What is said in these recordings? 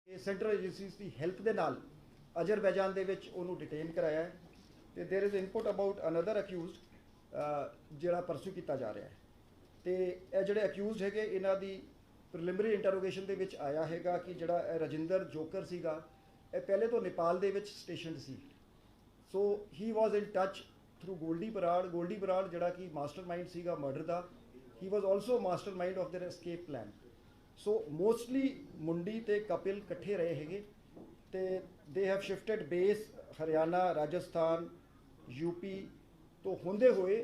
Central agencies की help के नाल अजरबैजान दे विच उन्होंने डिटेन कराया है तो there is input about another accused जोड़ा परसू किया जा रहा है तो यह जोड़े अक्यूज है इन्हों की प्रिलिमरी इंटरोगेशन के विच आया है कि जोड़ा राजिंदर जोकर सीगा पहले तो नेपाल दे विच स्टेशनड सी so he was in touch through Goldy Brar जोड़ा कि मास्टर माइंड सीगा मर्डर का he was also master mind of their escape plan so mostly Mundi ते कपिल कट्ठे रहे हैगे ते they have shifted base Haryana Rajasthan UP तो होंदे हुए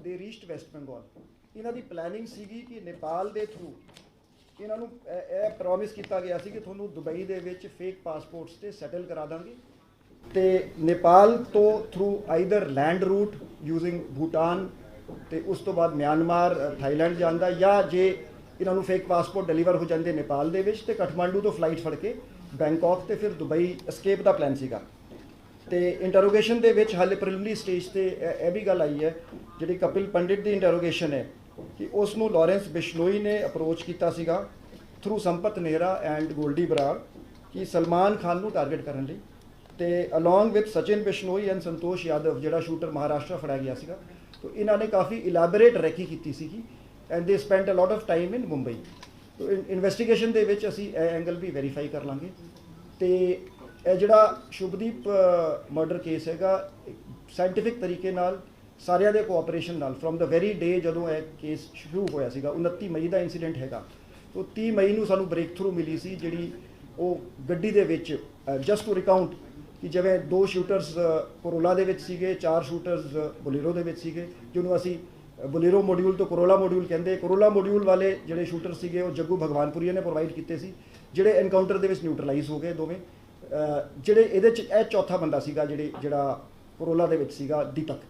दे रीच्ड वेस्ट बंगाल इन्हां दी प्लैनिंग सीगी कि नेपाल दे थ्रू इन्हां नूं प्रॉमिस किया गया सी कि तुहानूं दुबई दे विच फेक पासपोर्ट्स ते सैटल करा दांगे ते नेपाल तो through either land route using Bhutan ते उस तो बाद म्यांमार थाईलैंड जांदा या जे इन्होंने फेक पासपोर्ट डिलीवर हो जाते नेपाल दे विच ते काठमांडू तो फ्लाइट फड़ के बैंकॉक ते फिर दुबई एस्केप का प्लान सीगा ते इंटरोगेशन दे विच हाले प्रिलिमिनरी स्टेज ते यह भी गल आई है जिहड़ी कपिल पंडित की इंटरोगेशन है कि उसनूं लॉरेंस बिश्नोई ने अप्रोच किया सीगा थ्रू संपत नेहरा एंड गोल्डी बराड़ कि सलमान खान नूं टारगेट करने लई ते along with Sachin Bishnoi and Santosh Yadav जिहड़ा शूटर महाराष्ट्र फड़ाया गया सीगा तो इन्होंने काफ़ी इलैबोरेट रैकी की सीगी and they spent a lot of time in Mumbai तो इन्वेस्टिगेशन दे विच असी एंगल भी वेरीफाई कर लांगे तो यह जोड़ा शुभदीप मर्डर केस हैगा साइंटिफिक तरीके नाल सारिਆਂ ਦੇ कोऑपरेशन नाल फ्रॉम द वेरी डे जदों यह केस शुरू होया सीगा 29 मई का इंसीडेंट हैगा तो 30 मई नूं सानूं ब्रेक थ्रू मिली सी जिहड़ी वो गड्डी दे विच जस्ट टू रिकाउंट कि जिवें 2 शूटर्स कोरोला दे विच सीगे 4 शूटर्स बोलेरो दे विच सीगे जिन्होंने असी बोलेरो मॉड्यूल तो कोरोला मॉड्यूल कहते कोरोला मॉड्यूल वाले जोड़े शूटर सीगे वो जग्गू भगवानपुरी ने प्रोवाइड किए सी जोड़े एनकाउंटर के न्यूट्रलाइज हो गए दोवें जोड़े ये चौथा बंदा सीगा जोड़ा कोरोला के सीगा Deepak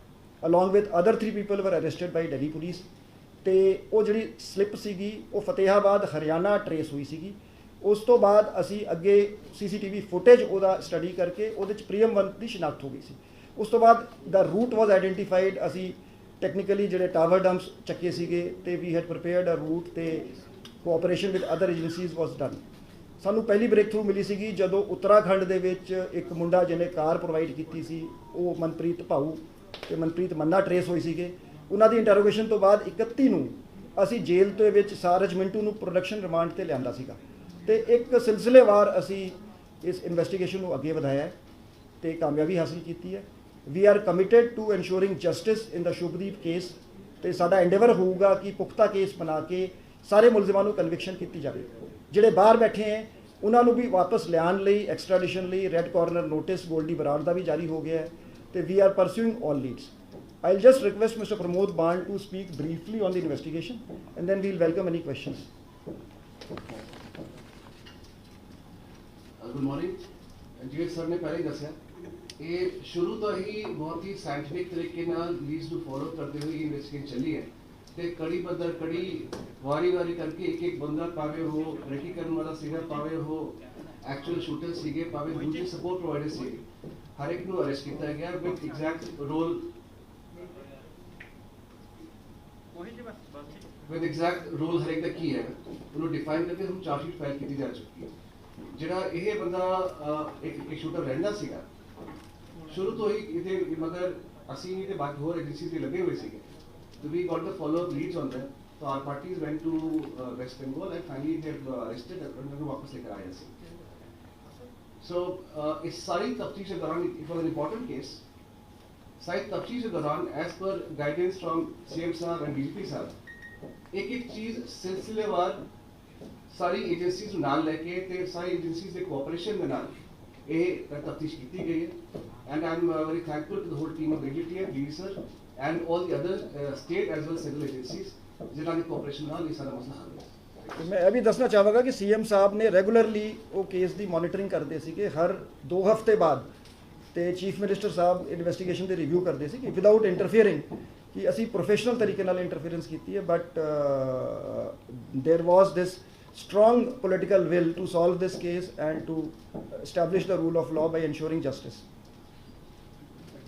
along with other 3 people were arrested by Delhi police तो वो जी स्लिप सीगी वो फतेहाबाद हरियाणा ट्रेस हुई सीगी उस तो बाद असी अगे CCTV फुटेज वो स्टडी करके वो प्रियमवंत की शिनाख्त हो गई सी उस तो बाद द रूट वॉज आइडेंटिफाइड असी टैक्नीकली जोड़े टावर डंप्स चक्के सीगे ते we had prepared a route ते cooperation with other agencies was done सानू पहली ब्रेक थ्रू मिली सीगी जदों उत्तराखंड दे विच एक मुंडा जिन्हें कार प्रोवाइड की सी वो मनप्रीत भाऊ ते मनप्रीत मन्ना ट्रेस होई सीगे उन्हां दी इंटरोगेशन तो बाद 31 नूं असी जेल तो विच सारज मिंटू नूं प्रोडक्शन रिमांड ते लिआंदा सीगा ते एक सिलसिलेवार असी इस इन्वेस्टिगेशन नूं अगे वधाया ते कामयाबी हासिल की है we are committed to ensuring justice in the Shubhdeep case तो साडा एंडेवर होगा कि पुख्ता केस बना के सारे मुलजिमां नूं कन्विक्शन की जाए जिहड़े बाहर बैठे हैं उन्होंने भी वापस लियान लई एक्सट्राडिशन लई red corner notice Goldy Brar का भी जारी हो गया है तो we are pursuing all leads I will just request mister Pramod Ban to speak briefly on the investigation and then we will welcome any questions good morning जी सर ने पहले ही दसिया ये शुरू तो ही बहुत ही साइंटिफिक तरीके लीड्स ਨੂੰ फॉलो करते हुए इन्वेस्टिगेशन चली है तो कड़ी बदर कड़ी वारी वारी करके एक बंदा पावे हो रेकी करने वाला सीगा पावे हो एक्चुअल शूटर सीगे पावे दूसरे सपोर्ट प्रोवाइडर सीगे हर एक ਨੂੰ अरेस्ट किया गया with exact role with exact role हर एक का की है उन्होंने डिफाइन करके हम चार्जशीट फाइल की जा चुकी है ਜਿਹੜਾ ਇਹ ਬੰਦਾ ਇੱਕ ਸ਼ੂਟਰ ਰਹਿੰਦਾ ਸੀਗਾ ਸ਼ੁਰੂ ਤੋਂ ਹੀ ਇਹਦੇ ਮਗਰ ਅਸੀਂ ਤੇ ਬਾਕੀ ਹੋਰ ਏਜੰਸੀਜ਼ ਦੇ ਲੱਗੇ ਹੋਏ ਸੀਗੇ तो we got the follow up leads on them so our parties went to West Bengal and finally they have arrested and उन्हें वापस लेकर आए थे so इस सारी तफ्तीश के दौरान it was an important case सारी तफ्तीश के दौरान as per guidance from CM साहब and DGP साहब एक चीज सिलसिलेवार सारी एजेंसीज नाल लेके ते सारी एजेंसीज के कोऑपरेशन में नाल ये तफ्तीश की गई है and I am very thankful to the whole team of DGT and DG sir and all the other state as well central agencies जिन्हां दी कोऑपरेशन नाल ये सारा मसला हल है तो मैं अभी दसना चाहूँगा कि CM साहब ने रेगुलरली वो केस की मॉनिटरिंग करते सी कि हर 2 हफ्ते बाद तो चीफ मिनिस्टर साहब इन्वेस्टिगेशन के रिव्यू करते सी कि विदाउट इंटरफेयरिंग कि असी प्रोफेशनल तरीके नाल इंटरफेरेंस की है but there was this strong political will to solve this case and to establish the rule of law by ensuring justice.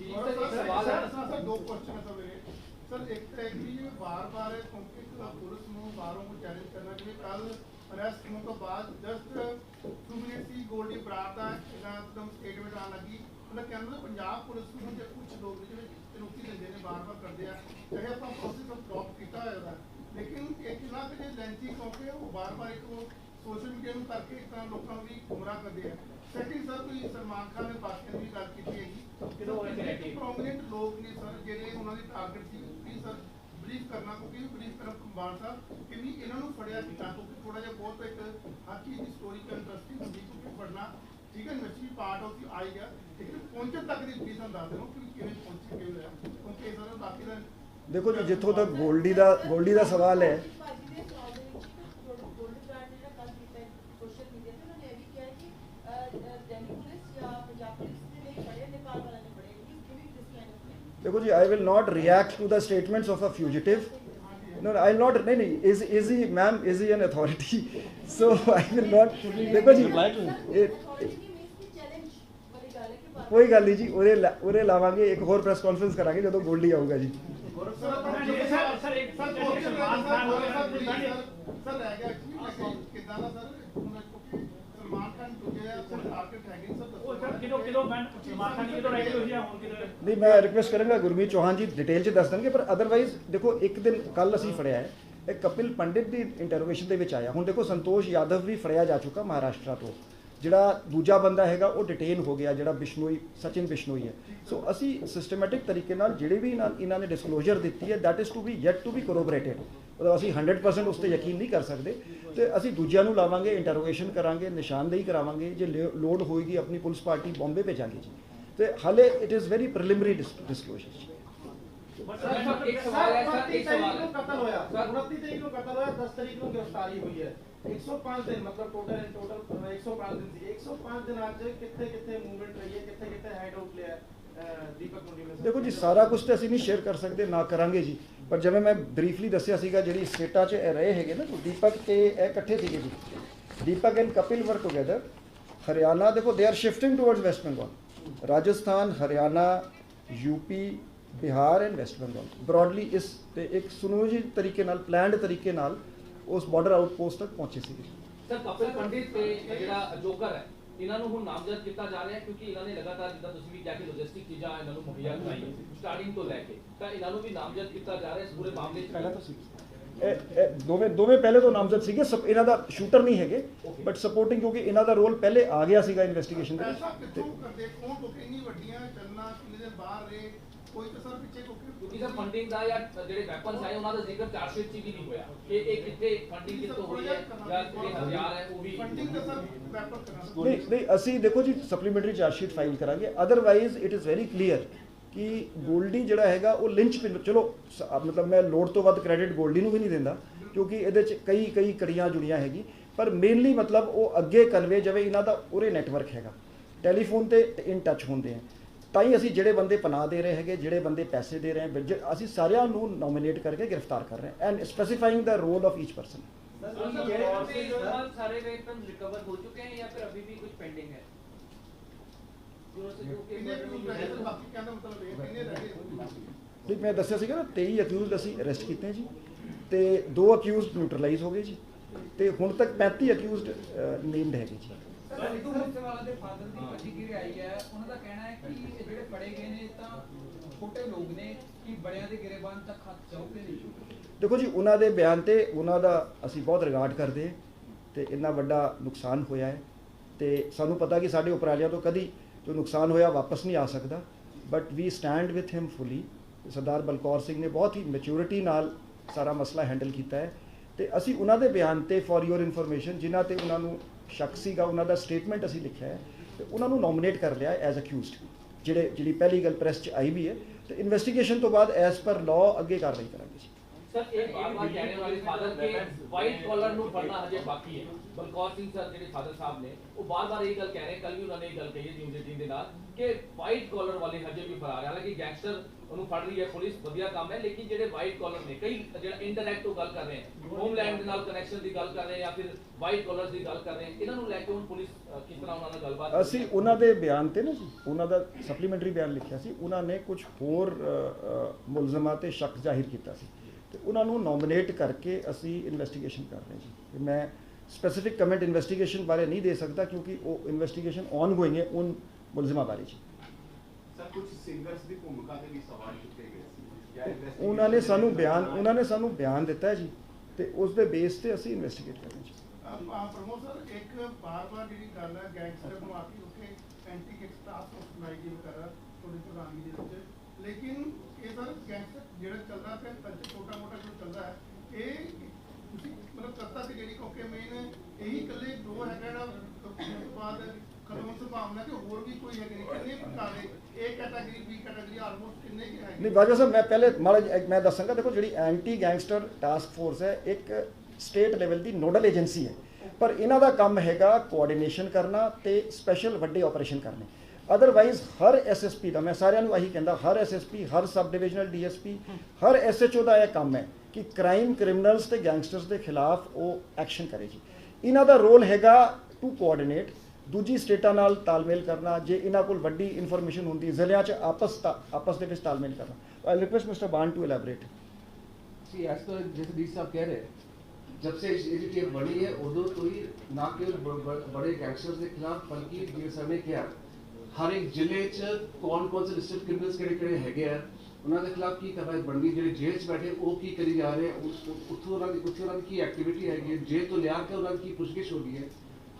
दो क्वेश्चन है सर मेरे सर एक तो है कि बार-बार क्योंकि पुलिस ਨੂੰ ਬਾਹਰੋਂ को चैलेंज करना चाहिए कल अरेस्ट होने के बाद जस्ट 2 मिनट ही ਗੋਲਡੀ ਬਰਾੜ ਦਾ ਇੱਕਦਮ ਸਟੇਟਮੈਂਟ ਆਉਣ ਲੱਗੀ, ਉਹਨਾਂ ਕਹਿੰਦਾ ਪੰਜਾਬ ਪੁਲਿਸ ਨੂੰ ਜੇ ਕੁਝ ਲੋਕ ਜਿਹੜੇ ਚੁਣੌਤੀ ਦਿੰਦੇ ਨੇ ਬਾਰ-ਬਾਰ ਕਰਦੇ ਆ, ਚਾਹੇ ਆਪਾਂ ਪ੍ਰੋਸੈਸ ਡ੍ਰੌਪ ਕੀਤਾ ਹੋਇਆ ਉਹਦਾ, ਲੇਕਿਨ ਇੱਕ ਨਾ ਕਿ ਲੈਂਥੀ ਕਿਉਂਕਿ ਉਹ ਬਾਰ-ਬਾਰ ਇੱਕ ਸੋਸ਼ਲ ਮੀਡੀਆ ਨੂੰ ਕਰਕੇ ਇੱਕ ਤਰ੍ਹਾਂ ਲੋਕਾਂ ਨੂੰ ਵੀ ਗੁੰਮਰਾਹ ਕਰਦੇ ਆ। ਸੈਕਿੰਡ ਸਰ, ਤੁਸੀਂ ਸਲਮਾਨ ਖਾਨ ਨੇ ਬਾਕੀ ਵੀ ਗੱਲ ਕੀਤੀ ਹੈਗੀ, ਪ੍ਰੋਮਿਨੈਂਟ ਲੋਕ ਨੇ ਸਰ ਜਿਹੜੇ ਉਹਨਾਂ ਦੀ target C, please sir brief ਕਰਨਾ, ਕਿਉਂਕਿ ਬਰੀਫ ਕਰਨ ਕੁਮਾਰ ਸਾਹਿਬ ਕਿ ਵੀ ਇਹਨਾਂ ਨੂੰ ਫੜਿਆ ਕੀਤਾ, ਕਿਉਂਕਿ ਥੋੜਾ ਜਿਹਾ ਬਹੁਤ ਇੱਕ ਹਰ ਚੀਜ਼ ਦੀ ਸਟੋਰੀ ਤੇ ਇੰਟਰਸਟਿੰਗ ਹੁੰਦੀ, ਕਿਉਂਕਿ ਫੜਨਾ ਠੀਕ ਹੈ ਇਨਵੈਸਟਿਗੇਸ਼ਨ ਪਾਰਟ ਆਫ ਦੀ ਆਈ ਗਿਆ, ਲੇਕਿਨ ਪਹੁੰਚਣ ਤੱਕ ਦੀ ਪਲੀਜ਼ ਸਾਨੂੰ ਦੱਸ ਦਿਓ ਕਿ ਕਿਵੇਂ ਪਹੁੰਚੇ, ਕਿਵੇਂ ਹੋਇਆ, ਕਿਉਂਕਿ ਇਹ ਸਾਰਾ ਬਾਕੀ ਦਾ ਦੇਖੋ ਜੀ, ਜਿੱਥੋਂ ਤੱਕ ਗੋਲਡੀ ਦਾ ਸਵਾਲ ਹੈ, देखो जी, I will not react to the statements of a fugitive. No, I will not. नहीं, is he, ma'am, is he an authority? So I will not. देखो जी, कोई गल नहीं जी, उरे लावांगे, एक और प्रेस कॉन्फ्रेंस करांगे जब गोल्डी आऊगा जी। नहीं, मैं रिक्वेस्ट करूँगा गुरमीत चौहान जी डिटेल च दस देंगे, पर अदरवाइज देखो एक दिन कल असी फड़िया है, एक कपिल पंडित की इंटरोगेशन के विच आया, हुण देखो संतोष यादव भी फड़िया जा चुका महाराष्ट्र तो, जिहड़ा दूजा बंदा हैगा वो डिटेन हो गया, जिहड़ा बिश्नोई सचिन बिश्नोई है। सो असी सिस्टमैटिक तरीके नाल जिहड़े भी इन्हां ने डिस्कलोजर दी है, that is to be yet to be corroborated, मतलब असी 100% उस पर यकीन नहीं कर सकते, तो असी दूजिਆਂ ਨੂੰ ਲਾਵਾਂਗੇ, इंटरोगेशन करांगे, निशानदेही करावांगे, जे लोड होएगी अपनी पुलिस पार्टी बॉम्बे भेजांगे जी, तो हाले it is very preliminary disclosure. एक सवाल है सर, एक सवाल है, कत्ल होया 29 तरीक को कत्ल होया, 10 तरीक को गिरफ्तारी हुई है, 105 दिन मतलब टोटल 105 दिन सी, 105 दिन आज किथे मूवमेंट रही है, किथे हेड आउट लिया दीपक मुंडी में। देखो जी, सारा कुछ तो असीं नहीं शेयर कर सकते, ना करांगे जी, पर जिवें मैं ब्रीफली दस्सिया सीगा जिहड़ी स्टेटां 'च रहे हैगे ना, दीपक ते इकट्ठे सीगे जी, Deepak and Kapil work together. Haryana देखो they are shifting towards West Bengal, Rajasthan, Haryana, UP, Bihar and West Bengal broadly इस ते एक सुनियोजित तरीके नाल, प्लानड तरीके नाल उस बॉर्डर आउटपोस्ट तक पहुंचे सीगे। सर कपिल पंडित ते जेड़ा जोकर है, इन्हां नूं हुण नामजद किया जा रहा है, क्योंकि इन्हां ने लगातार जिद्दां तुसीं भी कहा कि लॉजिस्टिक चीज़ां इन्हां नूं मुहैया कराई स्टार्टिंग तो लैके, तां इन्हां नूं भी नामजद किया जा रहा है इस पूरे मामले च। पहला तो सी दोवें पहले तो नामजद सीगे, सब इन्हां दा शूटर नहीं हैगे, बट सपोर्टिंग, क्योंकि इन्हां दा रोल पहले आ गया सीगा इन्वेस्टिगेशन दे ऐसा कितों करदे कौन लोग इन्नी वड्डियां चलना किन्ने दिन बाहर रहे, कोई तो सर पीछे क्योंकि सर फंडिंग दा या जेडे वेपन्स आए उन्हां दा जिक्र चार्जशीट च भी नहीं होया कि एक किथे फंडिंग कितों हुई है या जेडे हथियार है वो भी फंडिंग का सर वेपन करना नहीं असी देखो जी सप्लीमेंटरी चार्जशीट फाइल करांगे, otherwise it is very clear कि गोल्डी जिहड़ा हैगा वो लिंच पिन, चलो मतलब मैं लोड तो वध क्रेडिट गोल्डी नूं भी नहीं दिंदा, क्योंकि इहदे च कई कड़ियां जुड़ियां हैगी, पर मेनली मतलब वो अगे कन्वे जिवें इन्हां दा उरे नैटवर्क हैगा, टैलीफोन ते इन टच होंदे हैं, ਤਾਂ ਹੀ ਅਸੀਂ ਜਿਹੜੇ ਬੰਦੇ ਪਨਾਹ ਦੇ ਰਹੇ ਹੈਗੇ, ਜਿਹੜੇ ਬੰਦੇ ਪੈਸੇ ਦੇ ਰਹੇ हैं, ਅਸੀਂ ਸਾਰਿਆਂ ਨੂੰ ਨੋਮੀਨੇਟ ਕਰਕੇ गिरफ्तार कर रहे हैं and specifying the role of each person. सारे वेपन रिकवर हो चुके हैं या फिर अभी भी कुछ पेंडिंग है? बाकी कहना मतलब ये किन्ने रह गए? जी मैं दस्सिया सीगा ना 23 ਅਕਿਊਜ਼ਡ ਅਸੀਂ ਅਰੈਸਟ ਕੀਤੇ हैं जी, ਤੇ 2 ਅਕਿਊਜ਼ਡ ਨਿਊਟਰਲਾਈਜ਼ ਹੋ ਗਏ ਜੀ, ਤੇ ਹੁਣ ਤੱਕ 35 ਅਕਿਊਜ਼ਡ ਨੇਮਡ ਹੈਗੇ ਜੀ। ਸਿੱਧੂ ਮੂਸੇਵਾਲਾ ਦੇ ਫਾਦਰ ਦੀ ਪ੍ਰਤੀਕਿਰਿਆ ਆਈ ਹੈ, ਉਹਨਾਂ ਦਾ ਕਹਿਣਾ ਹੈ ਕਿ ਜਿਹੜੇ ਫੜੇ ਗਏ ਨੇ ਤਾਂ ਛੋਟੇ ਲੋਕ ਨੇ, ਕਿ ਬੜਿਆਂ ਦੇ ਗਿਰੇਬਾਨ ਤੱਕ ਹੱਥ ਚਾਹੁੰਦੇ ਨਹੀਂ। ਦੇਖੋ ਜੀ ਉਹਨਾਂ ਦੇ ਬਿਆਨ ਤੇ ਉਹਨਾਂ ਦਾ ਅਸੀਂ ਬਹੁਤ ਰਿਗਾਰਡ ਕਰਦੇ ਹਾਂ, ਤੇ ਇੰਨਾ ਵੱਡਾ ਨੁਕਸਾਨ ਹੋਇਆ ਹੈ, ਤੇ ਸਾਨੂੰ ਪਤਾ ਕਿ ਸਾਡੇ ਉਪਰਾਲਿਆਂ ਤੋਂ ਕਦੀ ਜੋ ਨੁਕਸਾਨ ਹੋਇਆ ਵਾਪਸ ਨਹੀਂ ਆ ਸਕਦਾ, but we stand with him fully. Sardar Balkaur Singh ਨੇ ਬਹੁਤ ਹੀ ਮੈਚੁਰਿਟੀ ਨਾਲ ਸਾਰਾ ਮਸਲਾ ਹੈਂਡਲ ਕੀਤਾ ਹੈ, ਤੇ ਅਸੀਂ ਉਹਨਾਂ ਦੇ ਬਿਆਨ ਤੇ ਫॉर योर ਇਨਫੋਰਮੇਸ਼ਨ ਜਿਨ੍ਹਾਂ ਤੇ ਉਹਨਾਂ ਨੂੰ ਸ਼ੱਕ ਸੀਗਾ, ਉਹਨਾਂ ਦਾ ਸਟੇਟਮੈਂਟ ਅਸੀਂ ਲਿਖਿਆ ਹੈ, ਤੇ ਉਹਨਾਂ ਨੂੰ ਨੋਮੀਨੇਟ ਕਰ ਲਿਆ ਐਜ਼ ਅਕਿਊਜ਼ਡ, ਜਿਹੜੀ ਪਹਿਲੀ ਗੱਲ ਪ੍ਰੈਸ 'ਚ ਆਈ ਵੀ ਹੈ, ਤੇ ਇਨਵੈਸਟੀਗੇਸ਼ਨ ਤੋਂ ਬਾਅਦ ਐਜ਼ ਪਰ ਲਾਅ ਅੱਗੇ ਕਾਰਵਾਈ ਕਰਾਂਗੇ ਜੀ। सर एक बार कहने वाले फादर के वाइट कॉलर नु पढ़ना हजे बाकी है, बलकौर सिंह सर जेडे फादर साहब ने वो बार-बार यही गल कह रहे हैं, कल भी उन्होंने यही गल कही है जिंदे जिंदे नाल कि वाइट कॉलर वाले हजे भी फरार है, हालांकि गैंगस्टर उन्होंने फड़ रही है पुलिस, बढ़िया काम है, लेकिन जेडे वाइट कॉलर ने कई जेडा इंटरनेट तो गल कर रहे हैं, होमलैंड दे नाल कनेक्शन दी गल कर रहे हैं या फिर वाइट कॉलर्स दी गल कर रहे हैं, इन्हां नु लेके हुन पुलिस किस तरह उन्हां नाल गलबात ਅਸੀਂ ਉਹਨਾਂ ਦੇ ਬਿਆਨ ਤੇ ਨਾ ਜੀ, ਉਹਨਾਂ ਦਾ ਸਪਲੀਮੈਂਟਰੀ ਬਿਆਨ ਲਿਖਿਆ ਸੀ, ਉਹਨਾਂ ਨੇ ਕੁਝ ਹੋਰ ਮੁਲਜ਼ਮਾਂ ਤੇ ਸ਼ੱਕ ਜ਼ਾਹਿਰ ਕੀਤਾ ਸੀ, ਤੇ ਉਹਨਾਂ ਨੂੰ ਨੋਮੀਨੇਟ ਕਰਕੇ ਅਸੀਂ ਇਨਵੈਸਟੀਗੇਸ਼ਨ ਕਰ ਰਹੇ ਜੀ। ਤੇ ਮੈਂ ਸਪੈਸੀਫਿਕ ਕਮੈਂਟ ਇਨਵੈਸਟੀਗੇਸ਼ਨ ਬਾਰੇ ਨਹੀਂ ਦੇ ਸਕਦਾ ਕਿਉਂਕਿ ਉਹ ਇਨਵੈਸਟੀਗੇਸ਼ਨ ਆਨਗੋਇੰਗ ਹੈ ਉਨ ਮੁਲਜ਼ਮਾਂ ਬਾਰੇ ਜੀ। ਸਰ ਕੁਝ ਸਿੰਗਰਸ ਦੀ ਭੂਮਿਕਾ ਦੇ ਵੀ ਸਵਾਲ ਚੁੱਕੇ ਗਏ ਸੀ ਜਾਂ ਉਹਨਾਂ ਨੇ ਸਾਨੂੰ ਬਿਆਨ ਦਿੱਤਾ ਹੈ ਜੀ ਤੇ ਉਸ ਦੇ ਬੇਸ ਤੇ ਅਸੀਂ ਇਨਵੈਸਟੀਗੇਟ ਕਰ ਰਹੇ ਹਾਂ ਜੀ। ਪ੍ਰਮੋਦ ਸਰ ਇੱਕ ਬਾਰ-ਬਾਰ ਜਿਹੜੀ ਗੱਲ ਹੈ ਗੈਂਗਸਟਰ ਨੂੰ ਆ ਕੇ ਉੱਥੇ ਐਂਟੀ ਗੈਂਗਸਟਰ ਟਾਸਕ ਫੋਰਸ ਬਣਾਈ ਗਈ ਵਗੈਰਾ ਤੁਹਾਡੀ ਪ੍ਰਧਾਨਗੀ ਦੇ ਵਿੱਚ, ਲੇਕਿਨ ਇਹ ਸਰ ਗੈਂਗਸਟਰ ਜਿਹੜਾ ਚੱਲਦਾ ਪਿਆ ਪੰਚ ਛੋਟਾ ਮੋਟਾ ਜੋ ਚੱਲਦਾ ਹੈ ਇਹ ਤੁਸੀਂ ਮਤਲਬ ਕਦ ਤੱਕ ਜਿਹੜੀ ਕਿਉਂਕਿ ਮੇਨ ਇਹੀ ਇਕੱਲੇ ਦੋ ਹੈਗਾ ਜਿਹੜਾ ਉਸ ਤੋਂ ਬਾਅਦ ਖਤਮ ਹੋਣ ਦੀ ਸੰਭਾਵਨਾ ਕਿ ਹੋਰ ਵੀ ਕੋਈ ਹੈਗੇ ਨੇ ਕਿੰਨੇ ਪ੍ਰਕਾਰ ਦੇ A category B category almost ਕਿੰਨੇ ਕਿ ਹੈਗੇ? ਨਹੀਂ ਬਾਜਵਾ ਸਾਹਿਬ ਮੈਂ ਪਹਿਲੇ ਮੈਂ ਦੱਸਾਂਗਾ, ਦੇਖੋ ਜਿਹੜੀ ਐਂਟੀ ਗੈਂਗਸਟਰ ਟਾਸਕ ਫੋਰਸ ਹੈ ਇੱਕ ਸਟੇਟ ਲੈਵਲ ਦੀ ਨੋਡਲ ਏਜੰਸੀ ਹੈ, ਪਰ ਇਹਨਾਂ ਦਾ ਕੰਮ ਹੈਗਾ ਕੋਆਰਡੀਨੇਸ਼ਨ ਕਰਨਾ ਤੇ ਸਪੈਸ਼ਲ ਵੱਡੇ ਆਪਰੇਸ਼ਨ ਕਰਨੇ। ਅਦਰਵਾਈਜ਼ ਹਰ ਐਸਐਸਪੀ ਦਾ, ਮੈਂ ਸਾਰਿਆਂ ਨੂੰ ਇਹੀ ਕਹਿੰਦਾ, ਹਰ ਐਸਐਸਪੀ, ਹਰ ਸਬ ਡਿਵੀਜ਼ਨਲ ਡੀਐਸਪੀ, ਹਰ ਐਸਐਚਓ ਦਾ ਇਹ ਕੰਮ ਹੈ ਕਿ ਕ੍ਰਾਈਮ ਕ੍ਰਿਮੀਨਲਸ ਤੇ ਗੈਂਗਸਟਰਸ ਦੇ ਖਿਲਾਫ ਉਹ ਐਕਸ਼ਨ ਕਰੇ ਜੀ। ਇਹਨਾਂ ਦਾ ਰੋਲ ਹੈਗਾ ਟੂ ਕੋਆਰਡੀਨੇਟ, ਦੂਜੀ ਸਟੇਟਾਂ ਨਾਲ ਤਾਲਮੇਲ ਕਰਨਾ, ਜੇ ਇਹਨਾਂ ਕੋਲ ਵੱਡੀ ਇਨਫੋਰਮੇਸ਼ਨ ਹੁੰਦੀ ਜ਼ਿਲ੍ਹਿਆਂ 'ਚ ਆਪਸ ਦੇ ਵਿੱਚ ਤਾਲਮੇਲ ਕਰਨਾ। I request mister Ban to elaborate. See, as per जैसे डी साहब कह रहे हैं, जब से ये टीम बनी है उदो तो ही ना केवल बड़े गैंगस्टर्स के खिलाफ बल्कि डी साहब ने क्या हर एक जिले च कौन से लिस्टेड क्रिमिनल्स किहड़े हैगे आ उन्हां दे खिलाफ की कार्रवाई बनदी, जेहड़े जेल च बैठे वो की करी जा रहे हैं, उत्थों उन्हां दी की एक्टिविटी हैगी, जेल तो लिया के उन्हां की पुछगिछ हो रही है।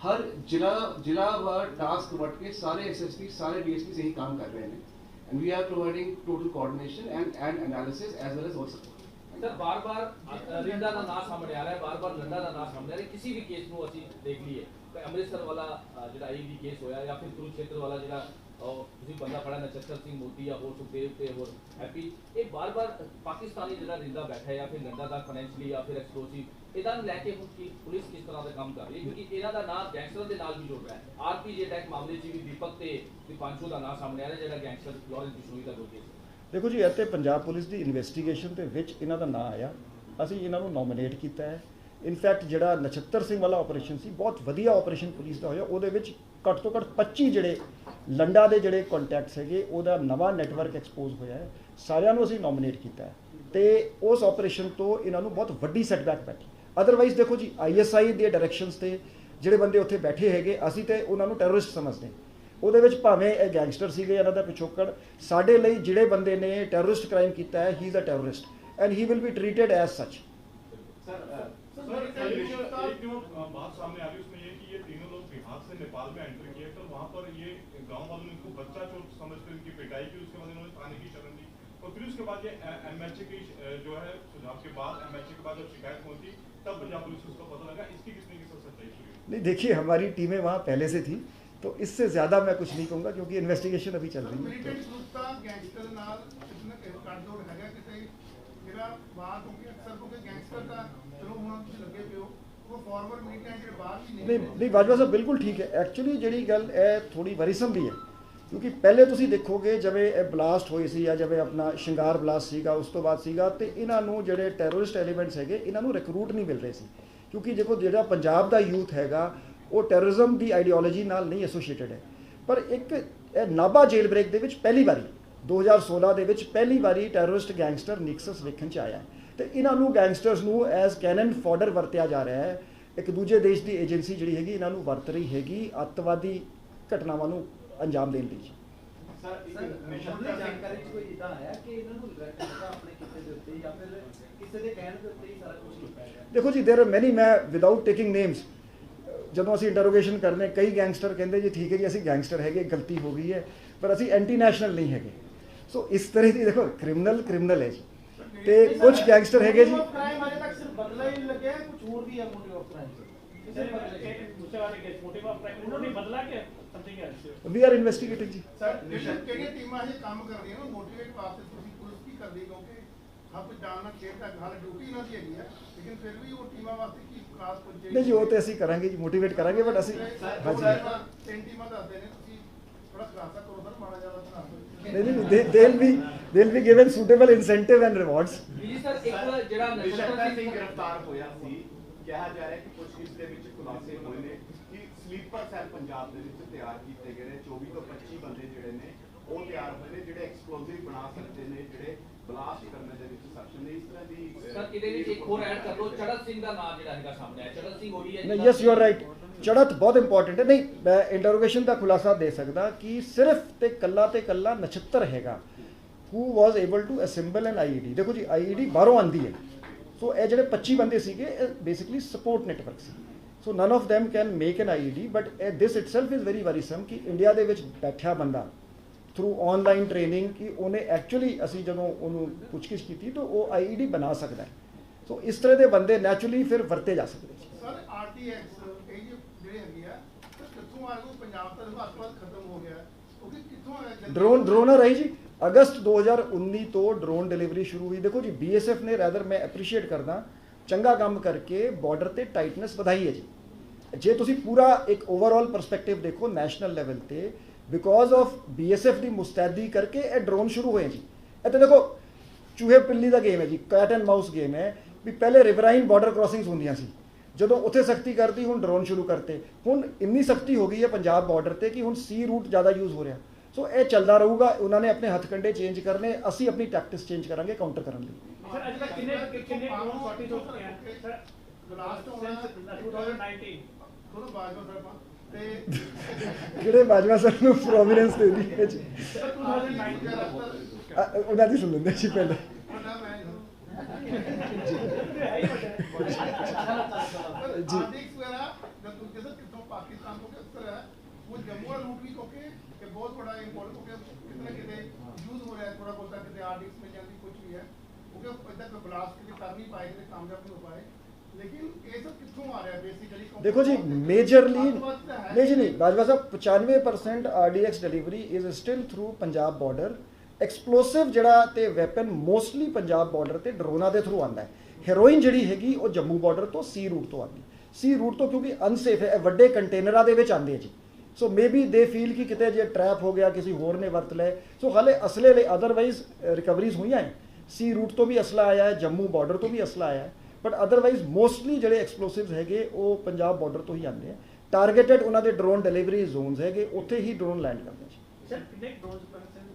हर जिला व टास्क बट के सारे एसएसपी सारे डीएसपी यही काम कर रहे हैं and we are providing total coordination and analysis as well as all support. Sir बार-बार रिंदा का नाम सामने आ रहा है, बार-बार लंडा का नाम सामने आ रहा है, किसी भी केस ਨੂੰ ਅਸੀਂ ਦੇਖ ਲਈਏ ਅੰਮ੍ਰਿਤਸਰ ਵਾਲਾ ਜਿਹੜਾ ਆਈਡੀ ਕੇਸ ਹੋਇਆ ਜਾਂ ਫਿਰ ਕੁਰੂਕਸ਼ੇਤਰ ਵਾਲਾ ਜਿਹੜਾ ਤੁਸੀਂ ਬੰਦਾ ਫੜਾ ਨਛੱਤਰ ਸਿੰਘ ਮੋਦੀ ਜਾਂ ਹੋਰ ਸੁਖਦੇਵ ਤੇ ਹੋਰ ਹੈਪੀ, ਇਹ ਬਾਰ-ਬਾਰ ਪਾਕਿਸਤਾਨੀ ਜਿਹੜਾ ਰਿੰਦਾ ਬੈਠਾ ਹੈ ਜਾਂ ਫਿਰ ਲੰਡਾ ਦਾ ਫਾਈਨੈਂਸ਼ਲੀ ਜਾਂ ਫਿਰ ਐਕਸਪਲੋਸਿਵ ਇਹਦਾ ਲੈ ਕੇ ਹੁਣ ਕੀ ਪੁਲਿਸ ਕਿਸ ਤਰ੍ਹਾਂ ਦਾ ਕੰਮ ਕਰ ਰਹੀ ਹੈ, ਕਿਉਂਕਿ ਇਹਨਾਂ ਦਾ ਨਾਮ ਗੈਂਗਸਟਰ ਦੇ ਨਾਲ ਵੀ ਜੁੜ ਰਿਹਾ ਹੈ। ਆਰਪੀਜੀ ਅਟੈਕ ਮਾਮਲੇ 'ਚ ਵੀ ਦੀਪਕ ਤੇ ਦੀਪਾਂਸ਼ੂ ਦਾ ਨਾਮ ਸਾਹਮਣੇ ਆ ਰਿਹਾ ਜਿਹੜਾ ਗੈਂਗਸਟਰ ਲਾਰੈਂਸ ਬਿਸ਼ਨੋਈ ਦਾ ਕੋਈ ਕੇਸ। ਦੇਖੋ ਜੀ ਇੱਥੇ ਪੰਜਾਬ ਪੁਲਿਸ ਦੀ ਇਨਵੈਸਟੀਗੇਸ਼ਨ ਦੇ ਵਿੱਚ ਇਹਨਾਂ ਦਾ ਨਾਂ ਆਇਆ, ਅਸੀਂ ਇਹਨਾਂ ਨੂੰ ਨੋਮੀਨੇਟ ਕੀਤਾ ਹੈ। ਇਨਫੈਕਟ ਜਿਹੜਾ ਨਛੱਤਰ ਸਿੰਘ ਵਾਲਾ ਆਪਰੇਸ਼ਨ ਸੀ ਬਹੁਤ ਵਧੀਆ ਆਪਰੇਸ਼ਨ ਪੁਲਿਸ ਦਾ ਹੋਇਆ, ਉਹਦੇ ਵਿੱਚ ਘੱਟ ਤੋਂ ਘੱਟ 25 ਜਿਹੜੇ ਲੰਡਾ ਦੇ ਜਿਹੜੇ ਕੰਟੈਕਟਸ ਹੈਗੇ ਉਹਦਾ ਨਵਾਂ ਨੈਟਵਰਕ ਐਕਸਪੋਜ਼ ਹੋਇਆ ਹੈ, ਸਾਰਿਆਂ ਨੂੰ ਅਸੀਂ ਨੋਮੀਨੇਟ ਕੀਤਾ ਹੈ ਤੇ ਉਸ ਆਪਰੇਸ਼ਨ ਤੋਂ ਇਹਨਾਂ ਨੂੰ ਬਹੁਤ ਵੱਡੀ ਸੈਟਬੈਕ ਬੈਠੀ। ਅਦਰਵਾਈਜ਼ ਦੇਖੋ ਜੀ ਆਈਐਸਆਈ ਦੇ ਡਾਇਰੈਕਸ਼ਨਸ ਤੇ ਜਿਹੜੇ ਬੰਦੇ ਉੱਥੇ ਬੈਠੇ ਹੈਗੇ ਅਸੀਂ ਤੇ ਉਹਨਾਂ ਨੂੰ ਟੈਰਰਿਸਟ ਸਮਝਦੇ, ਉਹਦੇ ਵਿੱਚ ਭਾਵੇਂ ਇਹ ਗੈਂਗਸਟਰ ਸੀਗੇ ਇਹਨਾਂ ਦਾ ਪਿਛੋਕੜ, ਸਾਡੇ ਲਈ ਜਿਹੜੇ ਬੰਦੇ ਨੇ ਟੈਰਰਿਸਟ ਕ੍ਰਾਈਮ ਕੀਤਾ ਹੈ he is a terrorist and he will be treated as such. एक जो बात सामने आ रही है उसमें ये कि ये तीनों लोग बिहार से नेपाल में एंटर किए, तो वहाँ पर ये गांव वालों ने इनको बच्चा चोर समझकर इनकी पिटाई की, उसके बाद इन्होंने थाने की शरण दी और फिर उसके बाद ये एमएचए की जो है सुझाव के बाद एमएचए के बाद जब शिकायत पहुंची तब पंजाब पुलिस को उसका पता लगा, इसकी किसने की सब सच्चाई शुरू? नहीं देखिए हमारी टीमें वहाँ पहले से थी तो इससे ज़्यादा मैं कुछ नहीं कहूँगा क्योंकि इन्वेस्टिगेशन अभी चल रही है। ਮਿਲੀਟੈਂਟ ਗਰੁੱਪ ਦਾ ਗੈਂਗਸਟਰ ਨਾਲ ਕਿਤਨਾ ਕੱਟਜੋੜ ਹੈਗਾ ਕਿਤੇ ਜਿਹੜਾ ਬਾਹਰ ਕਿਉਂਕਿ ਅਕਸਰ ਕਿਉਂਕਿ ਗੈਂਗਸਟਰ ਦਾ ਚਲੋ ਹੁਣ ਤੁਸੀਂ ਲੱਗੇ ਪਿਓ ਉਹ ਫਾਰਵਰਡ ਮਿਲੀਟੈਂਟ ਜਿਹੜੇ ਬਾਹਰ ਵੀ नहीं बाजवा साहब बिल्कुल ठीक है। एक्चुअली ਜਿਹੜੀ ਗੱਲ ਇਹ ਥੋੜੀ ਵਰੀਸਮ ਵੀ ਹੈ ਕਿਉਂਕਿ ਪਹਿਲੇ ਤੁਸੀਂ ਦੇਖੋਗੇ ਜਿਵੇਂ ਇਹ ਬਲਾਸਟ ਹੋਈ ਸੀ ਜਾਂ ਜਿਵੇਂ ਆਪਣਾ ਸ਼ਿੰਗਾਰ ਬਲਾਸਟ ਸੀਗਾ ਉਸ ਤੋਂ ਬਾਅਦ ਸੀਗਾ ਤੇ ਇਹਨਾਂ ਨੂੰ ਜਿਹੜੇ ਟੈਰਰਿਸਟ ਐਲੀਮੈਂਟਸ ਹੈਗੇ ਇਹਨਾਂ ਨੂੰ ਰਿਕਰੂਟ ਨਹੀਂ ਮਿਲ ਰਹੇ ਸੀ ਕਿਉਂਕਿ ਦੇਖੋ ਜਿਹੜਾ ਪੰਜਾਬ ਦਾ ਯੂਥ ਹੈਗਾ ਉਹ ਟੈਰਰਿਜ਼ਮ ਦੀ ਆਈਡੀਓਲੋਜੀ ਨਾਲ ਨਹੀਂ ਐਸੋਸੀਏਟਡ ਹੈ। ਪਰ ਇੱਕ ਇਹ ਨਾਭਾ ਜੇਲ ਬ੍ਰੇਕ ਦੇ ਵਿੱਚ ਪਹਿਲੀ ਵਾਰੀ 2016 ਦੇ ਵਿੱਚ ਪਹਿਲੀ ਵਾਰੀ ਟੈਰਰਿਸਟ ਗੈਂਗਸਟਰ ਨਿਕਸਸ ਵੇਖਣ 'ਚ ਆਇਆ ਤੇ ਇਹਨਾਂ ਨੂੰ ਗੈਂਗਸਟਰਸ ਨੂੰ ਐਜ਼ ਕੈਨਨ ਫੋਡਰ ਵਰਤਿਆ ਜਾ ਰਿਹਾ ਹੈ। ਇੱਕ ਦੂਜੇ ਦੇਸ਼ ਦੀ ਏਜੰਸੀ ਜਿਹੜੀ ਹੈਗੀ ਇਹਨਾਂ ਨੂੰ ਵਰਤ ਰਹੀ ਹੈਗੀ ਅੱਤਵਾਦੀ ਘਟਨਾਵਾਂ ਨੂੰ ਅੰਜਾਮ ਦੇਣ ਲਈ। ਸਰ ਮੁੱਢਲੀ ਜਾਣਕਾਰੀ ਚ ਕੋਈ ਇਦਾਂ ਆਇਆ ਕਿ ਇਹਨਾਂ ਨੂੰ ਰਿਲੈਕਟ ਹੈਗਾ ਆਪਣੇ ਕਿਤੇ ਦੇ ਉੱਤੇ ਜਾਂ ਫਿਰ ਕਿਸੇ ਦੇ ਕਹਿਣ ਦੇ ਉੱਤੇ ਹੀ ਸਾਰਾ ਕੁਝ ਕੀਤਾ ਹੈ? ਦੇਖੋ ਜੀ ਦੇਰ ਆਰ ਮੈਨੀ, ਮੈਂ ਵਿਦਆਊਟ ਟੇਕਿੰਗ ਨੇਮਸ ਜਦੋਂ ਅਸੀਂ ਇੰਟਰੋਗੇਸ਼ਨ ਕਰਨੇ ਕਈ ਗੈਂਗਸਟਰ ਕਹਿੰਦੇ ਜੀ ਠੀਕ ਹੈ ਜੀ ਅਸੀਂ ਗੈਂਗਸਟਰ ਹੈਗੇ ਗਲਤੀ ਹੋ ਗਈ ਹੈ ਪਰ ਅਸੀਂ ਐਂਟੀ ਨੈਸ਼ਨਲ ਨਹੀਂ ਹੈਗੇ। ਸੋ ਇਸ ਤਰ੍ਹਾਂ ਦੀ ਦੇਖੋ ਕ੍ਰਿਮੀਨਲ ਹੈ ਜੀ ਤੇ ਕੁਝ ਗੈਂਗਸਟਰ ਹੈਗੇ ਜੀ। ਕ੍ਰਾਈਮ ਅਜੇ ਤੱਕ ਸਿਰਫ ਬਦਲਾ ਹੀ ਲੱਗਿਆ ਕੁਝ ਹੋਰ ਵੀ ਹੈ motive of crime we are investigating ਜੀ। ਸਰ ਜਿਹੜੀਆਂ ਟੀਮਾਂ ਇਹ ਕੰਮ ਕਰ ਰਹੀਆਂ ਨੇ ਮੋਟੀਵੇਟ ਵਾਸਤੇ ਤੁਸੀਂ ਪੁਲਿਸ ਕੀ ਕਰਦੀ ਕਿਉਂਕਿ ਹੱਥ ਜਾਣਨਾ ਖੇਡ ਤੱਕ ਹਾਲ ਡਿਊਟੀ ਇਹਨਾਂ ਦੀ ਹੈਗੀ ਹੈ ਲੇਕਿਨ ਫਿਰ ਵੀ ਉਹ ਟੀਮਾਂ ਵਾਸਤੇ ਕੀ ਖਾਸ ਕੁਝ ਨਹੀਂ ਜੀ ਉਹ ਤੇ ਅਸੀਂ ਕਰਾਂਗੇ ਜੀ ਮੋਟੀਵੇਟ ਕਰਾਂਗੇ ਬਟ ਅਸੀਂ ਹਾਂਜੀ ਤਿੰਨ ਟੀਮਾਂ ਦੱਸਦੇ ਨੇ ਤੁਸੀਂ ਥੋੜਾ ਖੁਲਾਸਾ ਕਰੋ ਸਰ ਮਾੜਾ ਜਿਆਦਾ ਬਣਾ ਨਹੀਂ they'll be given suitable incentive and rewards। ਜੀ ਸਰ ਇੱਕ ਜਿਹੜਾ ਨਛੱਤਰ ਸਿੰਘ ਗ੍ਰਿਫਤਾਰ ਹੋਇਆ ਸੀ ਕਿਹਾ ਜਾ ਰਿਹਾ ਕਿ ਪੁੱਛਗਿੱਛ ਦੇ ਵਿੱਚ ਖੁਲਾਸੇ ਹੋਏ ਨੇ ਕਿ ਸਲੀਪਰ ਸੈੱਲ ਪੰਜਾਬ ਦੇ ਵਿੱਚ ਤਿਆਰ ਕੀਤੇ ਗਏ ਨੇ 24 ਤੋਂ 25 ਬੰਦੇ ਜਿਹੜੇ ਨੇ ਉਹ ਤਿਆਰ ਹੋਏ ਨੇ ਜਿਹੜੇ ਐਕਸਪਲੋਸਿਵ ਬਣਾ ਸਕਦੇ ਨੇ, ਜਿਹੜੇ ਬਲਾਸਟ ਕਰਨ ਦੇ ਵਿੱਚ ਸક્ષਮ ਨੇ। ਇਸ ਤਰ੍ਹਾਂ ਦੀ ਸਰ ਇਹਦੇ ਵਿੱਚ ਇੱਕ ਹੋਰ ਐਡ ਕਰ ਲਓ, ਚੜਤ ਸਿੰਘ ਦਾ ਨਾਮ ਜਿਹੜਾ ਹੈਗਾ ਸਾਹਮਣੇ ਆਇਆ, ਚੜਤ ਸਿੰਘ ਉਹੀ ਹੈ ਨਹੀਂ, ਯੈਸ ਯੂ ਆਰ ਰਾਈਟ, ਚੜਤ ਬਹੁਤ ਇੰਪੋਰਟੈਂਟ ਹੈ। ਨਹੀਂ, ਮੈਂ ਇੰਟਰੋਗੇਸ਼ਨ ਦਾ ਖੁਲਾਸਾ ਦੇ ਸਕਦਾ ਕਿ ਸਿਰਫ ਤੇ ਕੱਲਾ ਨਛੱਤਰ ਹੈਗਾ who was able to assemble an IED। ਦੇਖੋ ਜੀ IED ਬਾਹਰੋਂ ਆਂਦੀ ਹੈ, ਸੋ ਇਹ ਜਿਹੜੇ 25 ਬੰਦੇ ਸੀਗੇ ਇਹ ਬੇਸਿਕਲੀ ਸਪੋਰਟ ਨੈਟਵਰਕ ਸੀ। So none of them can make an IED, but this itself is very worrisome ਕਿ ਇੰਡੀਆ ਦੇ ਵਿੱਚ ਬੈਠਿਆ ਬੰਦਾ ਥਰੂ ਆਨਲਾਈਨ ਟ੍ਰੇਨਿੰਗ ਕਿ ਉਹਨੇ ਐਕਚੁਅਲੀ, ਅਸੀਂ ਜਦੋਂ ਉਹਨੂੰ ਪੁੱਛਗਿੱਛ ਕੀਤੀ ਤਾਂ ਉਹ IED ਬਣਾ ਸਕਦਾ ਹੈ। ਸੋ ਇਸ ਤਰ੍ਹਾਂ ਦੇ ਬੰਦੇ ਨੈਚੁਰਲੀ ਫਿਰ ਵਰਤੇ ਜਾ ਸਕਦੇ ਸੀ। ਸਰ RTX ਇਹ ਜਿਹੜੇ ਹੈਗੇ ਆ ਕਿੱਥੋਂ ਆ ਗਏ? ਪੰਜਾਬ ਦਾ ਹੱਥ ਖਤਮ ਹੋ ਗਿਆ ਕਿਉਂਕਿ ਕਿੱਥੋਂ ਆਇਆ ਡਰੋਨ ਰਹੀ ਜੀ। ਅਗਸਤ 2019 ਤੋਂ ਡਰੋਨ ਡਿਲੀਵਰੀ ਸ਼ੁਰੂ ਹੋਈ। ਦੇਖੋ ਜੀ BSF ਨੇ ਰੈਦਰ, ਮੈਂ ਐਪਰੀਸ਼ੀਏਟ ਕਰਦਾ, ਚੰਗਾ ਕੰਮ ਕਰਕੇ ਬਾਰਡਰ ਤੇ ਟਾਈਟਨੈਸ ਵਧਾਈ ਹੈ ਜੀ। ਜੇ ਤੁਸੀਂ ਪੂਰਾ ਇੱਕ ਓਵਰਆਲ ਪਰਸਪੈਕਟਿਵ ਦੇਖੋ ਨੈਸ਼ਨਲ ਲੈਵਲ ਤੇ, ਬਿਕੋਜ਼ ਆਫ BSF ਦੀ ਮੁਸਤੈਦੀ ਕਰਕੇ ਇਹ ਡਰੋਨ ਸ਼ੁਰੂ ਹੋਏ ਜੀ। ਇਹ ਤਾਂ ਦੇਖੋ ਚੂਹੇ ਪਿੱਲੀ ਦਾ ਗੇਮ ਹੈ ਜੀ, ਕੈਟ ਐਂਡ ਮਾਊਸ ਗੇਮ ਹੈ ਵੀ ਪਹਿਲੇ ਰਿਵਰਾਈਨ ਬਾਰਡਰ ਕ੍ਰਾਸਿੰਗਸ ਹੁੰਦੀਆਂ ਸੀ, ਜਦੋਂ ਉੱਥੇ ਸਖਤੀ ਕਰਤੀ ਹੁਣ ਡਰੋਨ ਸ਼ੁਰੂ ਕਰਤੇ। ਹੁਣ ਇੰਨੀ ਸਖਤੀ ਹੋ ਗਈ ਹੈ ਪੰਜਾਬ ਬਾਰਡਰ ਤੇ ਕਿ ਹੁਣ ਸੀ ਰੂਟ ਜ਼ਿਆਦਾ ਯੂਜ਼ ਹੋ ਰਿਹਾ। ਸੋ ਇਹ ਚੱਲਦਾ ਰਹੂਗਾ। ਉਹਨਾਂ ਨੇ ਆਪਣੇ ਹੱਥ ਕੰਡੇ ਚੇਂਜ ਕਰਨੇ, ਅਸੀਂ ਆਪਣੀ ਟੈਕਟਿਸ ਚੇਂਜ ਕਰਾਂਗੇ ਕਾਊਂਟਰ ਕਰਨ ਲਈ। ਸਰ ਅੱਜ ਤੱਕ ਕਿੰਨੇ ਡਰੋਨ ਸ਼ਾਰਟੇਜ ਹੋ ਚੁੱਕੇ ਹਨ ਸਰ? ਲਾਸਟ ਹੋਣਾ 2019 ਦੋਨੋਂ ਬਾਜਵਾ ਸਾਹਿਬਾਂ ਤੇ ਜਿਹੜੇ ਬਾਜਵਾ ਸਰ ਨੂੰ ਪ੍ਰੋਮੀਨੈਂਸ ਦੇ ਦੀ ਹੈ ਜੀ, 2019 ਉਹਨਾਂ ਦੀ ਸੁਣ ਲੈਂਦੇ ਜੀ ਪਹਿਲੇ। ਵੱਡਾ ਮੈਂ ਜੀ। आर्टिक्स वगैरह जब तुम जैसे कितनों पाकिस्तान को अक्सर है वो जम्मू वाला रूट भी होके कि बहुत बड़ा इम्पोर्टेंट होके कितने कितने यूज हो रहा है थोड़ा बहुत कितने आर्टिक्स में जल्दी कुछ भी है क्योंकि इधर पे ब्लास्ट के लिए कर नहीं पाए थे कामयाब नहीं हो पाए लेकिन ये सब कितों आ रहा है बेसिकली देखो जी मेजरली नहीं जी नहीं बाजवा साहब 95% RDX delivery is still through Punjab border. Explosive ਜਿਹੜਾ ਤੇ ਵੈਪਨ ਮੋਸਟਲੀ ਪੰਜਾਬ ਬਾਰਡਰ ਤੇ ਡਰੋਨਾਂ ਦੇ ਥਰੂ ਆਉਂਦਾ ਹੈ। ਹੈਰੋਇਨ ਜਿਹੜੀ ਹੈਗੀ ਉਹ ਜੰਮੂ ਬਾਰਡਰ ਤੋਂ ਸੀ ਰੂਟ ਤੋਂ ਆਉਂਦੀ, ਸੀ ਰੂਟ ਤੋਂ ਕਿਉਂਕਿ ਅਨਸੇਫ ਹੈ, ਵੱਡੇ ਕੰਟੇਨਰਾਂ ਦੇ ਵਿੱਚ ਆਉਂਦੇ ਆ ਜੀ। ਸੋ ਮੇਬੀ ਦੇ ਫੀਲ ਕਿ ਕਿਤੇ ਜੇ ਟਰੈਪ ਹੋ ਗਿਆ ਕਿਸੇ ਹੋਰ ਨੇ ਵਰਤ ਲਏ। ਸੋ ਹਾਲੇ ਅਸਲੇ ਲਈ ਅਦਰਵਾਈਜ਼ ਰਿਕਵਰੀਜ਼ ਹੋਈਆਂ ਹੈ, ਸੀ ਰੂਟ ਤੋਂ ਵੀ ਅਸਲਾ ਆਇਆ ਹੈ, ਜੰਮੂ ਬਾਰਡਰ ਤੋਂ ਵੀ ਅਸਲਾ ਆਇਆ ਹੈ, ਬਟ ਅਦਰਵਾਈਜ਼ ਮੋਸਟਲੀ ਜਿਹੜੇ ਐਕਸਪਲੋਸਿਵਸ ਹੈਗੇ ਉਹ ਪੰਜਾਬ ਬਾਰਡਰ ਤੋਂ ਹੀ ਆਉਂਦੇ ਆ। ਟਾਰਗੇਟਡ ਉਹਨਾਂ ਦੇ ਡਰੋਨ ਡਿਲੀਵਰੀ ਜ਼ੋਨਸ ਹੈਗੇ, ਉੱਥੇ ਹੀ ਡਰੋਨ ਲੈਂਡ ਕਰਦੇ ਜੀ। ਸਰ ਕਿੰਨੇ ਡਰੋਨ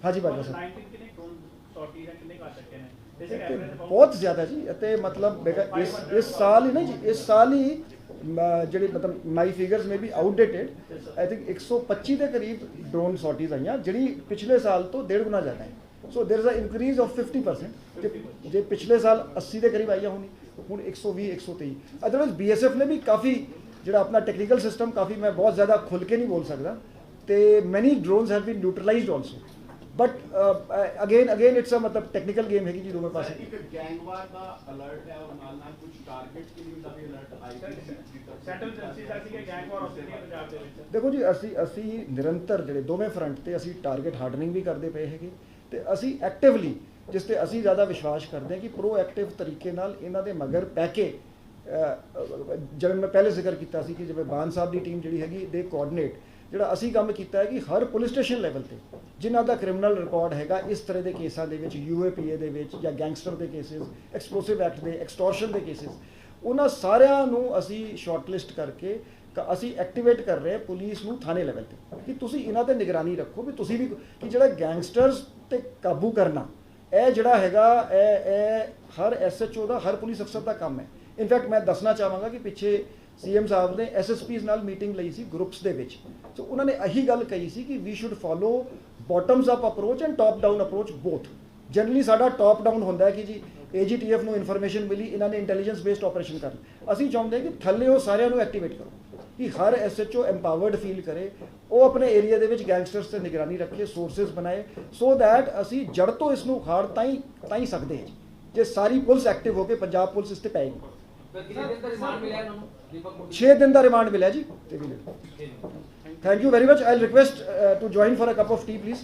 ਹਾਂਜੀ ਬਾਜਵਾ ਸਾਹਿਬ 19 ਕਿੰਨੇ ਡਰੋਨ ਸ਼ਾਰਟੇਜ ਹੈ ਕਿੰਨੇ ਕਰ ਸਕਦੇ ਨੇ? ਬਹੁਤ ਜ਼ਿਆਦਾ ਜੀ। ਅਤੇ ਮਤਲਬ ਇਸ ਸਾਲ ਹੀ ਨਾ ਜੀ, ਇਸ ਸਾਲ ਹੀ ਜਿਹੜੀ ਮਤਲਬ my figures may be outdated, I think 125 ਦੇ ਕਰੀਬ ਡਰੋਨ ਸ਼ਾਰਟੇਜ ਆਈਆਂ, ਜਿਹੜੀ ਪਿਛਲੇ ਸਾਲ ਤੋਂ 1.5 ਗੁਣਾ ਜ਼ਿਆਦਾ ਹੈ। ਸੋ there is a increase of 50%। ਜੇ ਪਿਛਲੇ ਸਾਲ 80 ਦੇ ਕਰੀਬ ਆਈਆਂ ਹੋਣੀ, ਹੁਣ 120 123। ਅਦਰਵਾਈਜ਼ BSF ਨੇ ਵੀ ਕਾਫੀ ਜਿਹੜਾ ਆਪਣਾ ਟੈਕਨੀਕਲ ਸਿਸਟਮ ਕਾਫੀ, ਮੈਂ ਬਹੁਤ ਜ਼ਿਆਦਾ ਖੁੱਲ ਕੇ ਨਹੀਂ ਬੋਲ ਸਕਦਾ, ਤੇ many drones have been neutralised also, but again it's a ਮਤਲਬ ਟੈਕਨੀਕਲ ਗੇਮ ਹੈਗੀ ਜੀ ਦੋਵੇਂ ਪਾਸੇ। ਇੱਕ ਗੈਂਗਵਾਰ ਦਾ ਅਲਰਟ ਹੈ ਔਰ ਨਾਲ ਕੁਝ ਟਾਰਗੇਟ ਕੇ ਲਈ ਦਾ ਵੀ ਅਲਰਟ ਆਈ ਸੈਟਲ ਏਜੰਸੀ ਦਾ ਸੀ ਕਿ ਗੈਂਗਵਾਰ ਆਸਟ੍ਰੇਲੀਆ ਪੰਜਾਬ ਦੇ ਵਿੱਚ। ਦੇਖੋ ਜੀ ਅਸੀਂ ਨਿਰੰਤਰ ਜਿਹੜੇ ਦੋਵੇਂ ਫਰੰਟ ਤੇ ਅਸੀਂ ਟਾਰਗੇਟ ਹਾਰਡਨਿੰਗ ਵੀ ਕਰਦੇ ਪਏ ਹੈਗੇ, ਤੇ ਅਸੀਂ ਐਕਟਿਵਲੀ, ਜਿਸ ਤੇ ਅਸੀਂ ਜ਼ਿਆਦਾ ਵਿਸ਼ਵਾਸ ਕਰਦੇ ਹਾਂ ਕਿ ਪ੍ਰੋਐਕਟਿਵ ਤਰੀਕੇ ਨਾਲ ਇਹਨਾਂ ਦੇ ਮਗਰ ਪੈ ਕੇ, ਜਿਵੇਂ ਮੈਂ ਪਹਿਲੇ ਜ਼ਿਕਰ ਕੀਤਾ ਸੀ ਕਿ ਜਿਵੇਂ ਬਾਨ ਸਾਹਿਬ ਦੀ ਟੀਮ ਜਿਹੜੀ ਹੈਗੀ ਦੇ ਕੋਆਰਡੀਨੇਟ, ਜਿਹੜਾ ਅਸੀਂ ਕੰਮ ਕੀਤਾ ਹੈ ਕਿ ਹਰ ਪੁਲਿਸ ਸਟੇਸ਼ਨ ਲੈਵਲ ਤੇ ਜਿਨ੍ਹਾਂ ਦਾ ਕ੍ਰਿਮੀਨਲ ਰਿਕਾਰਡ ਹੈਗਾ ਇਸ ਤਰ੍ਹਾਂ ਦੇ ਕੇਸਾਂ ਦੇ ਵਿੱਚ, UAPA ਦੇ ਵਿੱਚ ਜਾਂ ਗੈਂਗਸਟਰ ਦੇ ਕੇਸਿਸ, ਐਕਸਪਲੋਸਿਵ ਐਕਟ ਦੇ, ਐਕਸਟੋਰਸ਼ਨ ਦੇ ਕੇਸਿਸ, ਉਹਨਾਂ ਸਾਰਿਆਂ ਨੂੰ ਅਸੀਂ ਸ਼ਾਰਟਲਿਸਟ ਕਰਕੇ ਅਸੀਂ ਐਕਟੀਵੇਟ ਕਰ ਰਹੇ ਪੁਲਿਸ ਨੂੰ ਥਾਣੇ ਲੈਵਲ ਤੇ ਕਿ ਤੁਸੀਂ ਇਹਨਾਂ ਤੇ ਨਿਗਰਾਨੀ ਰੱਖੋ ਵੀ ਤੁਸੀਂ ਵੀ, ਕਿ ਜਿਹੜਾ ਗੈਂਗਸਟਰਸ ਤੇ ਕਾਬੂ ਕਰਨਾ ਇਹ ਜਿਹੜਾ ਹੈਗਾ ਇਹ ਹਰ SHO ਦਾ, ਹਰ ਪੁਲਿਸ ਅਫਸਰ ਦਾ ਕੰਮ ਹੈ। ਇਨਫੈਕਟ ਮੈਂ ਦੱਸਣਾ ਚਾਹਾਂਗਾ ਕਿ ਪਿੱਛੇ CM ਸਾਹਿਬ ਨੇ SSPs ਨਾਲ ਮੀਟਿੰਗ ਲਈ ਸੀ ਗਰੁੱਪਸ ਦੇ ਵਿੱਚ, ਸੋ ਉਹਨਾਂ ਨੇ ਇਹੀ ਗੱਲ ਕਹੀ ਸੀ ਕਿ we should follow bottoms up approach and top down approach both. Generally ਸਾਡਾ ਟਾਪ ਡਾਊਨ ਹੁੰਦਾ ਹੈ ਕਿ ਜੀ AGTF ਨੂੰ ਇਨਫੋਰਮੇਸ਼ਨ ਮਿਲੀ, ਇਹਨਾਂ ਨੇ ਇੰਟੈਲੀਜੈਂਸ ਬੇਸਡ ਆਪਰੇਸ਼ਨ ਕਰ ਲਿਆ। ਅਸੀਂ ਚਾਹੁੰਦੇ ਕਿ ਥੱਲੇ ਉਹ ਸਾਰਿਆਂ ਨੂੰ ਐਕਟੀਵੇਟ ਕਰੋ ਕਿ ਹਰ SHO ਐਮਪਾਵਰਡ ਫੀਲ ਕਰੇ, ਉਹ ਆਪਣੇ ਏਰੀਆ ਦੇ ਵਿੱਚ ਗੈਂਗਸਟਰਸ ਤੇ ਨਿਗਰਾਨੀ ਰੱਖੇ, ਸੋਰਸਿਸ ਬਣਾਏ, ਸੋ ਦੈਟ ਅਸੀਂ ਜੜ ਤੋਂ ਇਸ ਨੂੰ ਉਖਾੜ ਤਾਂ ਹੀ ਸਕਦੇ ਹਾਂ ਜੇ ਸਾਰੀ ਪੁਲਿਸ ਐਕਟਿਵ ਹੋ ਕੇ ਪੰਜਾਬ ਪੁਲਿਸ ਇਸ ਤੇ ਪਏਗੀ। 6 ਦਿਨ ਦਾ ਰਿਮਾਂਡ ਮਿਲਿਆ ਜੀ। Thank you very much. I request to join for a cup of tea please.